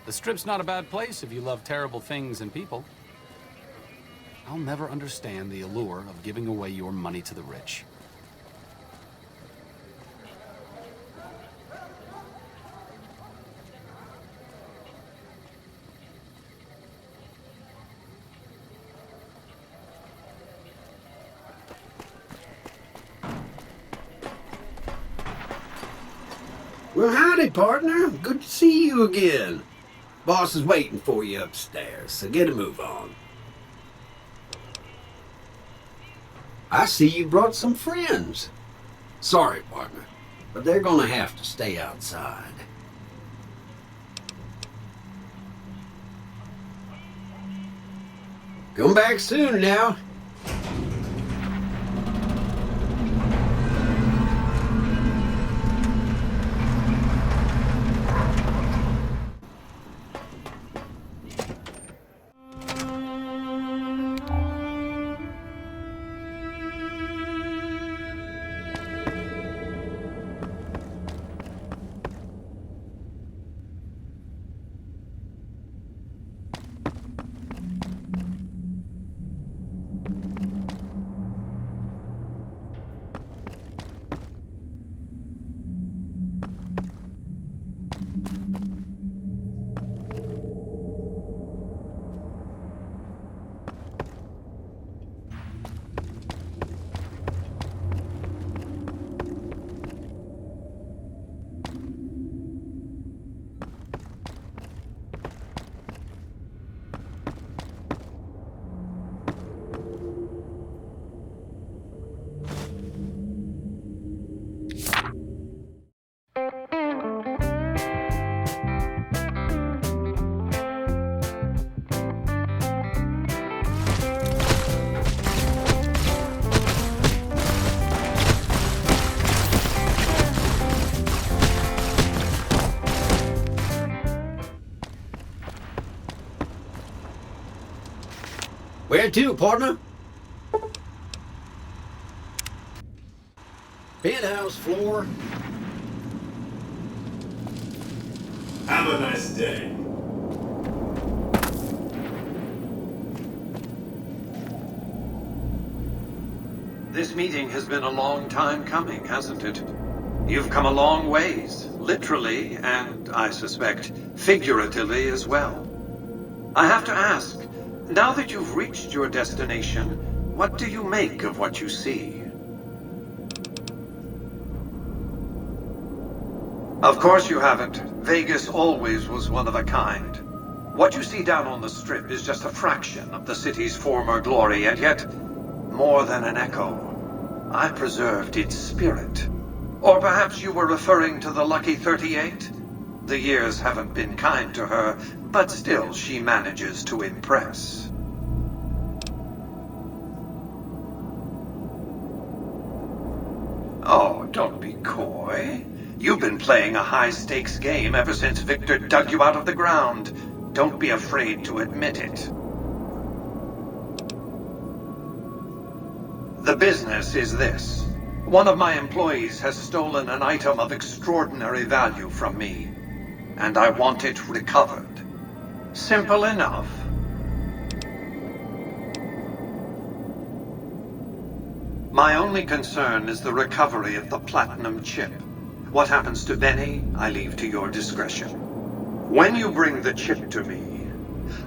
The Strip's not a bad place if you love terrible things and people. I'll never understand the allure of giving away your money to the rich. Well, howdy, partner. Good to see you again. Boss is waiting for you upstairs, so get a move on. I see you brought some friends. Sorry, partner, but they're gonna have to stay outside. Come back soon now. Where to, partner? Penthouse floor. Have a nice day. This meeting has been a long time coming, hasn't it? You've come a long ways, literally, and I suspect figuratively as well. I have to ask, now that you've reached your destination, what do you make of what you see? Of course you haven't. Vegas always was one of a kind. What you see down on the Strip is just a fraction of the city's former glory, and yet, more than an echo. I preserved its spirit. Or perhaps you were referring to the Lucky 38? The years haven't been kind to her, but still she manages to impress. Oh, don't be coy. You've been playing a high-stakes game ever since Victor dug you out of the ground. Don't be afraid to admit it. The business is this. One of my employees has stolen an item of extraordinary value from me, and I want it recovered. Simple enough. My only concern is the recovery of the platinum chip. What happens to Benny, I leave to your discretion. When you bring the chip to me,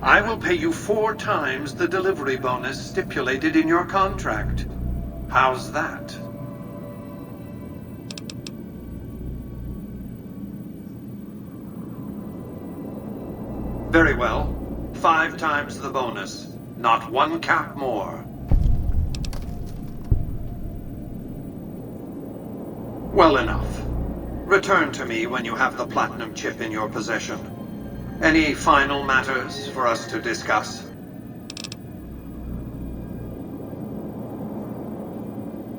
I will pay you 4 times the delivery bonus stipulated in your contract. How's that? Very well. 5 times the bonus. Not 1 cap more. Well enough. Return to me when you have the platinum chip in your possession. Any final matters for us to discuss?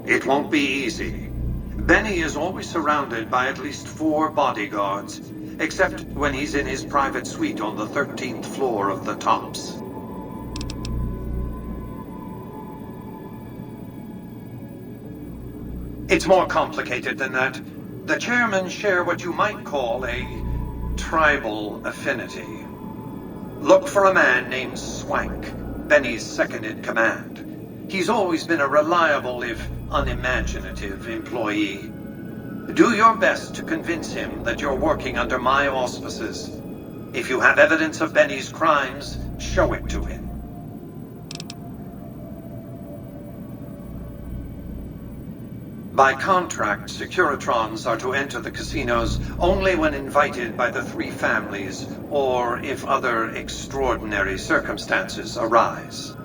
It won't be easy. Benny is always surrounded by at least 4 bodyguards, except when he's in his private suite on the 13th floor of the Tops. It's more complicated than that. The chairmen share what you might call a tribal affinity. Look for a man named Swank, Benny's second-in-command. He's always been a reliable, if unimaginative, employee. Do your best to convince him that you're working under my auspices. If you have evidence of Benny's crimes, show it to him. By contract, Securitrons are to enter the casinos only when invited by the three families, or if other extraordinary circumstances arise.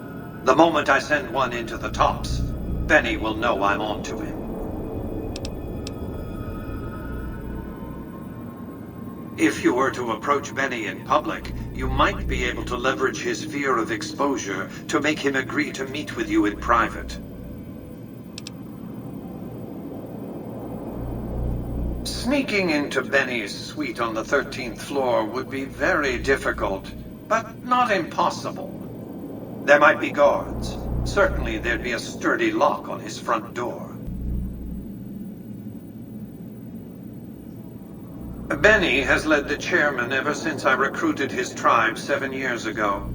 The moment I send one into the tops, Benny will know I'm on to him. If you were to approach Benny in public, you might be able to leverage his fear of exposure to make him agree to meet with you in private. Sneaking into Benny's suite on the 13th floor would be very difficult, but not impossible. There might be guards. Certainly there'd be a sturdy lock on his front door. Benny has led the chairman ever since I recruited his tribe 7 years ago.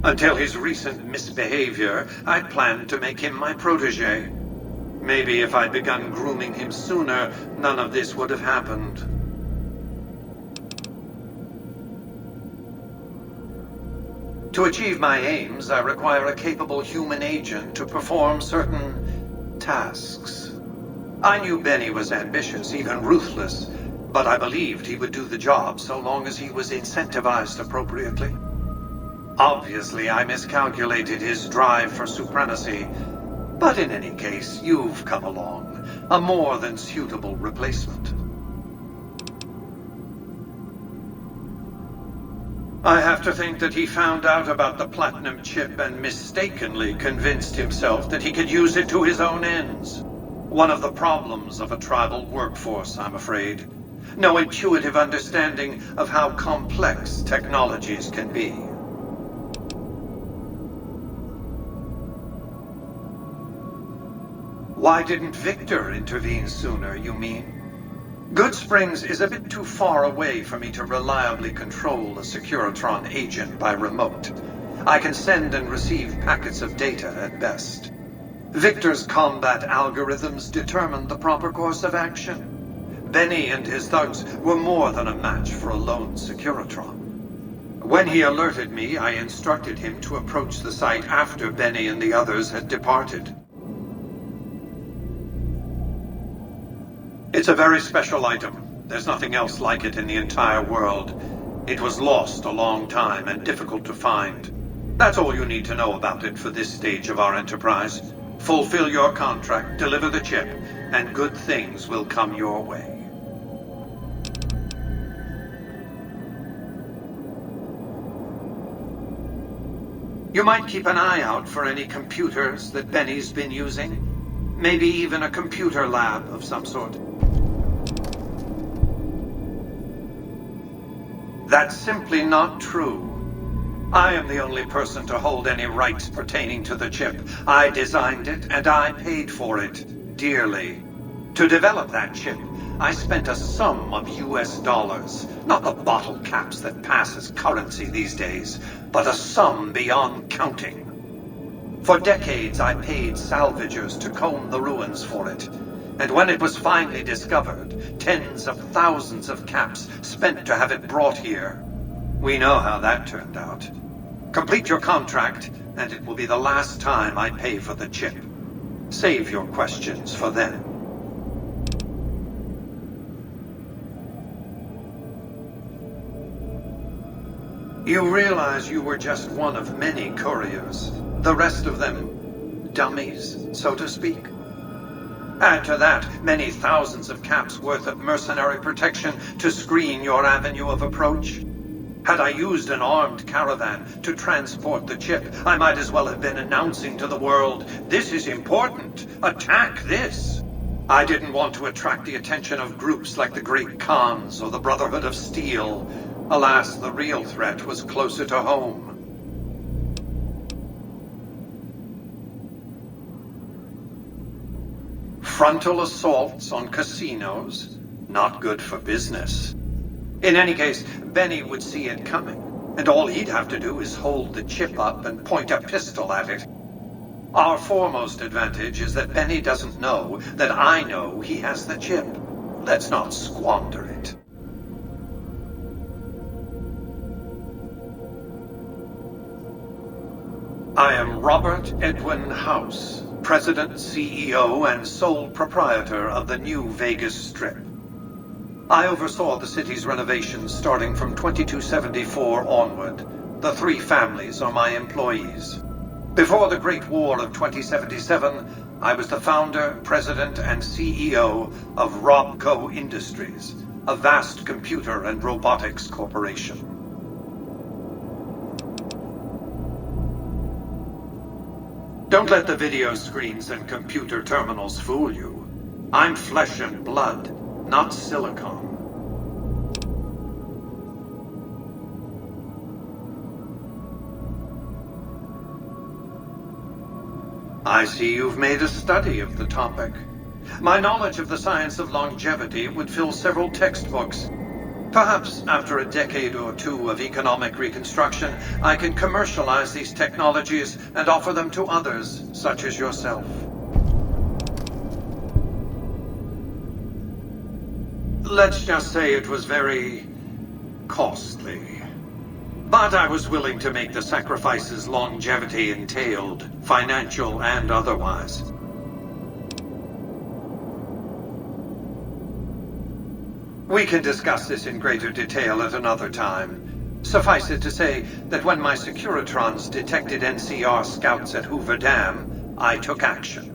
Until his recent misbehavior, I'd planned to make him my protege. Maybe if I'd begun grooming him sooner, none of this would have happened. To achieve my aims, I require a capable human agent to perform certain tasks. I knew Benny was ambitious, even ruthless, but I believed he would do the job so long as he was incentivized appropriately. Obviously, I miscalculated his drive for supremacy. But in any case, you've come along, a more than suitable replacement. I have to think that he found out about the platinum chip and mistakenly convinced himself that he could use it to his own ends. One of the problems of a tribal workforce, I'm afraid. No intuitive understanding of how complex technologies can be. Why didn't Victor intervene sooner, you mean? Good Springs is a bit too far away for me to reliably control a Securitron agent by remote. I can send and receive packets of data at best. Victor's combat algorithms determined the proper course of action. Benny and his thugs were more than a match for a lone Securitron. When he alerted me, I instructed him to approach the site after Benny and the others had departed. It's a very special item. There's nothing else like it in the entire world. It was lost a long time and difficult to find. That's all you need to know about it for this stage of our enterprise. Fulfill your contract, deliver the chip, and good things will come your way. You might keep an eye out for any computers that Benny's been using. Maybe even a computer lab of some sort. That's simply not true. I am the only person to hold any rights pertaining to the chip. I designed it, and I paid for it, dearly. To develop that chip, I spent a sum of US dollars. Not the bottle caps that pass as currency these days, but a sum beyond counting. For decades, I paid salvagers to comb the ruins for it. And when it was finally discovered, tens of thousands of caps spent to have it brought here. We know how that turned out. Complete your contract, and it will be the last time I pay for the chip. Save your questions for then. You realize you were just one of many couriers. The rest of them, dummies, so to speak. Add to that many thousands of caps worth of mercenary protection to screen your avenue of approach. Had I used an armed caravan to transport the chip, I might as well have been announcing to the world, "This is important. Attack this." I didn't want to attract the attention of groups like the Great Khans or the Brotherhood of Steel. Alas, the real threat was closer to home. Frontal assaults on casinos? Not good for business. In any case, Benny would see it coming, and all he'd have to do is hold the chip up and point a pistol at it. Our foremost advantage is that Benny doesn't know that I know he has the chip. Let's not squander it. I am Robert Edwin House, President, CEO, and sole proprietor of the New Vegas Strip. I oversaw the city's renovations starting from 2274 onward. The three families are my employees. Before the Great War of 2077, I was the founder, president, and CEO of Robco Industries, a vast computer and robotics corporation. Don't let the video screens and computer terminals fool you. I'm flesh and blood, not silicone. I see you've made a study of the topic. My knowledge of the science of longevity would fill several textbooks. Perhaps after a decade or two of economic reconstruction, I can commercialize these technologies and offer them to others, such as yourself. Let's just say it was very costly. But I was willing to make the sacrifices longevity entailed, financial and otherwise. We can discuss this in greater detail at another time. Suffice it to say that when my Securitrons detected NCR scouts at Hoover Dam, I took action.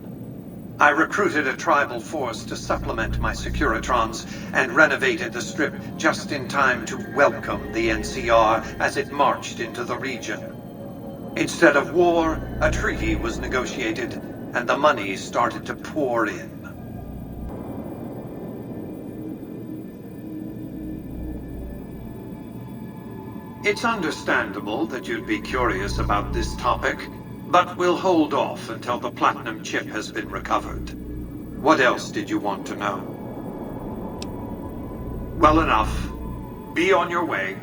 I recruited a tribal force to supplement my Securitrons and renovated the Strip just in time to welcome the NCR as it marched into the region. Instead of war, a treaty was negotiated, and the money started to pour in. It's understandable that you'd be curious about this topic, but we'll hold off until the platinum chip has been recovered. What else did you want to know? Well enough. Be on your way.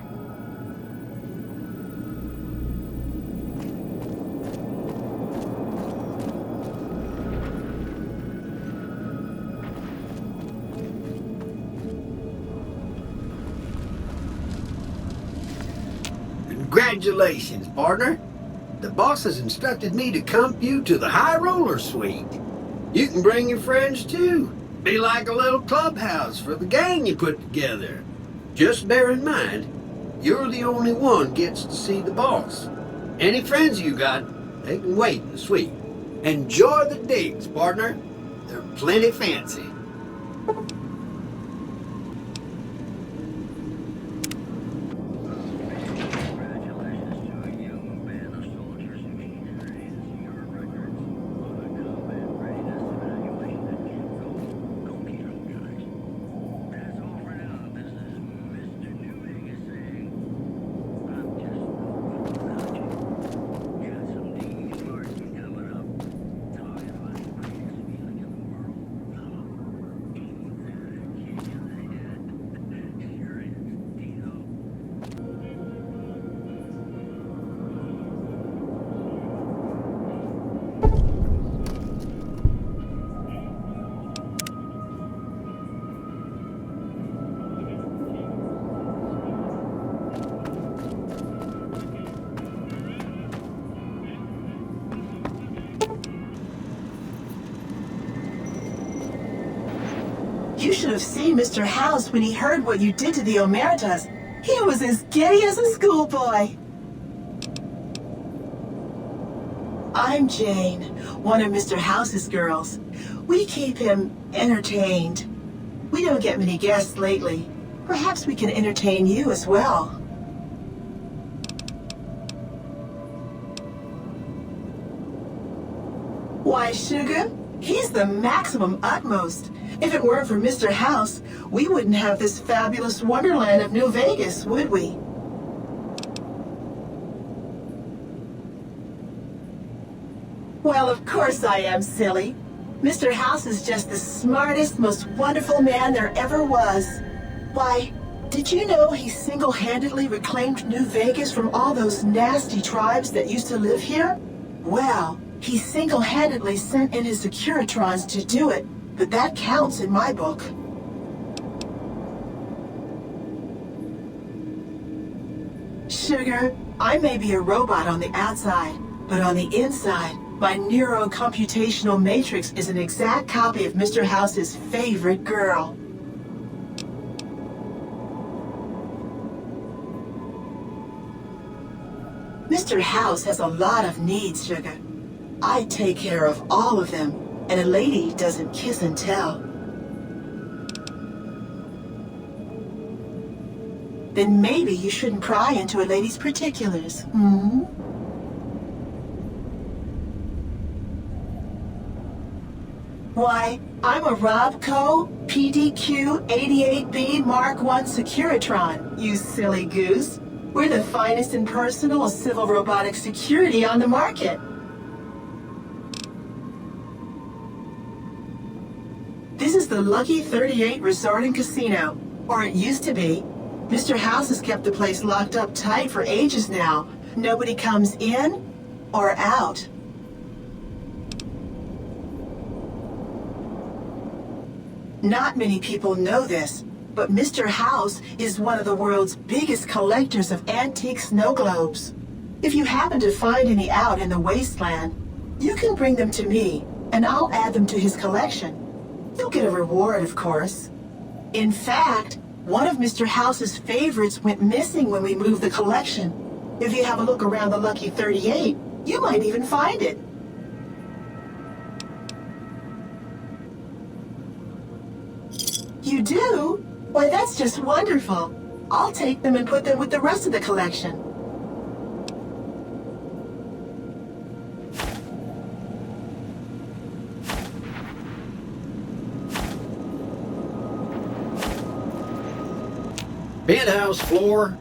Congratulations, partner. The boss has instructed me to comp you to the High Roller Suite. You can bring your friends too. Be like a little clubhouse for the gang you put together. Just bear in mind, you're the only one gets to see the boss. Any friends you got, they can wait in the suite. Enjoy the digs, partner. They're plenty fancy. You should have seen Mr. House when he heard what you did to the Omertas. He was as giddy as a schoolboy. I'm Jane, one of Mr. House's girls. We keep him entertained. We don't get many guests lately. Perhaps we can entertain you as well. Why, sugar? He's the maximum utmost. If it weren't for Mr. House, we wouldn't have this fabulous wonderland of New Vegas, would we? Well, of course I am, silly. Mr. House is just the smartest, most wonderful man there ever was. Why, Did you know he single-handedly reclaimed New Vegas from all those nasty tribes that used to live here? Well, he single-handedly sent in his Securitrons to do it, but that counts in my book. Sugar, I may be a robot on the outside, but on the inside, my neurocomputational matrix is an exact copy of Mr. House's favorite girl. Mr. House has a lot of needs, Sugar. I take care of all of them, and a lady doesn't kiss and tell. Then maybe you shouldn't pry into a lady's particulars, hmm? Why, I'm a Robco PDQ 88B Mark I Securitron, you silly goose. We're the finest in personal civil robotic security on the market. This is the Lucky 38 Resort and Casino, or it used to be. Mr. House has kept the place locked up tight for ages now. Nobody comes in or out. Not many people know this, but Mr. House is one of the world's biggest collectors of antique snow globes. If you happen to find any out in the wasteland, you can bring them to me, and I'll add them to his collection. You'll get a reward, of course. In fact, one of Mr. House's favorites went missing when we moved the collection. If you have a look around the Lucky 38, you might even find it. You do? Why, that's just wonderful. I'll take them and put them with the rest of the collection. Penthouse floor.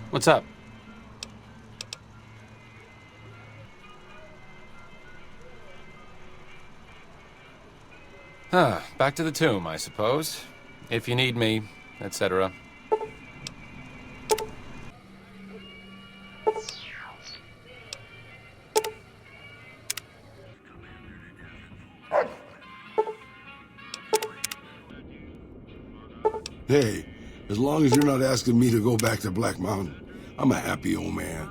What's up? Back to the tomb, I suppose. If you need me, etc. Hey, as long as you're not asking me to go back to Black Mountain, I'm a happy old man.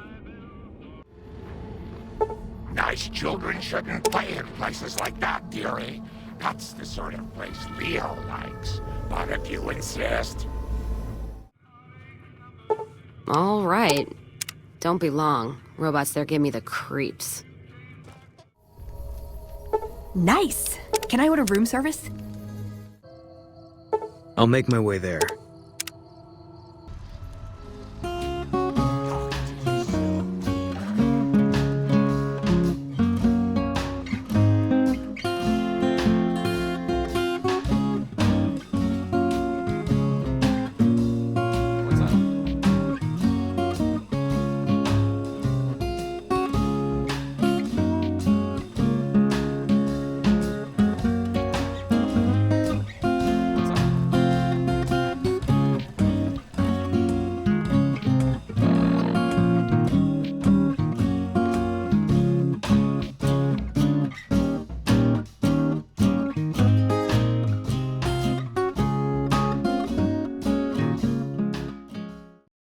Nice children shouldn't play in places like that, dearie. That's the sort of place Leo likes. But if you insist... All right. Don't be long. Robots there give me the creeps. Nice! Can I order room service? I'll make my way there.